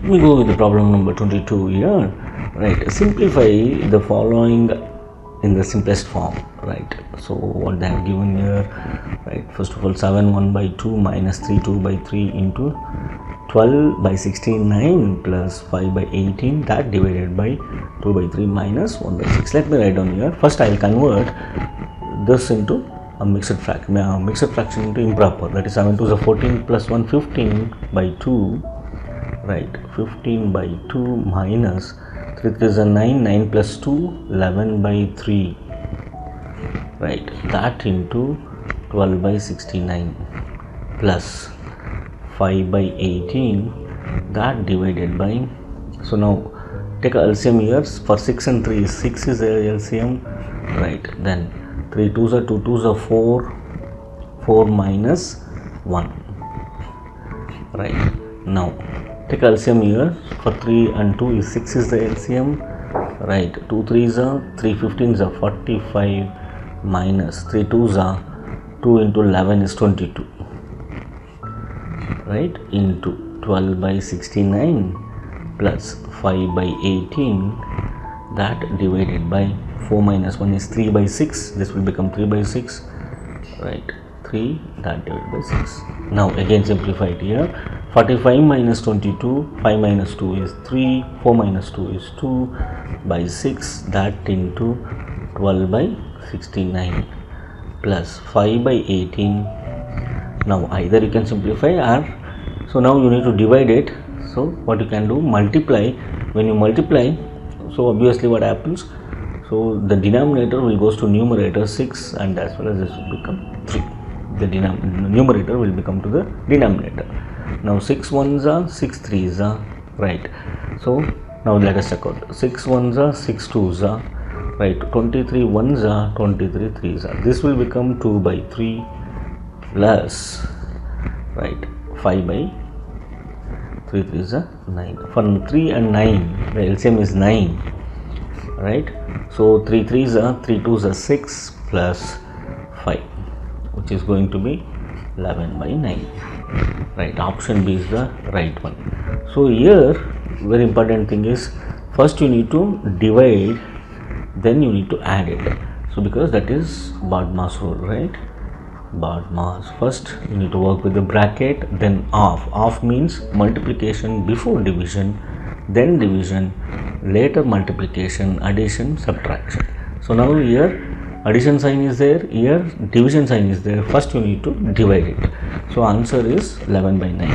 We go with the problem number 22 here, right? Simplify the following in the simplest form, right? So what they have given here, right? First of all, 7 1 by 2 minus 3 2 by 3 into 12 by 69 plus 5 by 18, that divided by 2 by 3 minus 1 by 6. Let me write down here. First I will convert this into a mixed fraction into improper, that is 7 2 is 14 plus 1 15 by 2, right? 15 by 2 minus 3 3 is 9, 9 plus 2 11 by 3, right? That into 12 by 69 plus 5 by 18, that divided by, so now take a LCM here. For 6 and 3, 6 is a LCM, right? Then 3 2s are 2 2s are 4, 4 minus 1, right? Now take LCM here. For 3 and 2 is 6 is the LCM, right? 2 3s are 3 15s are 45 minus 3 2s are 2 into 11 is 22, right? Into 12 by 69 plus 5 by 18, that divided by 4 minus 1 is 3 by 6, this will become 3 by 6, right? 3, that divided by 6. Now again simplify it here. 45 minus 22, 5 minus 2 is 3, 4 minus 2 is 2 by 6, that into 12 by 69 plus 5 by 18. Now either you can simplify or, so now you need to divide it. So what you can do, multiply. When you multiply, so obviously what happens, so the denominator will goes to numerator 6 and as well as this will become 3. The numerator will become to the denominator. Now 6 1s are 6 3s are, right? So now let us check out. 6 1s are 6 2s are, right? 23 1s are 23 3s are. This will become 2 by 3 plus, right, 5 by 3 3s are 9. From 3 and 9, the LCM is 9, right? So 3 3s are 3 2s are 6 plus 5, which is going to be 11 by 9, right? Option B is the right one. So here very important thing is, first you need to divide, then you need to add it. So because that is Bodmas rule, right? Bodmas. First you need to work with the bracket, then off means multiplication before division, then division, later multiplication, addition, subtraction. So now here addition sign is there, here division sign is there. First you need to divide it. So answer is 11 by 9.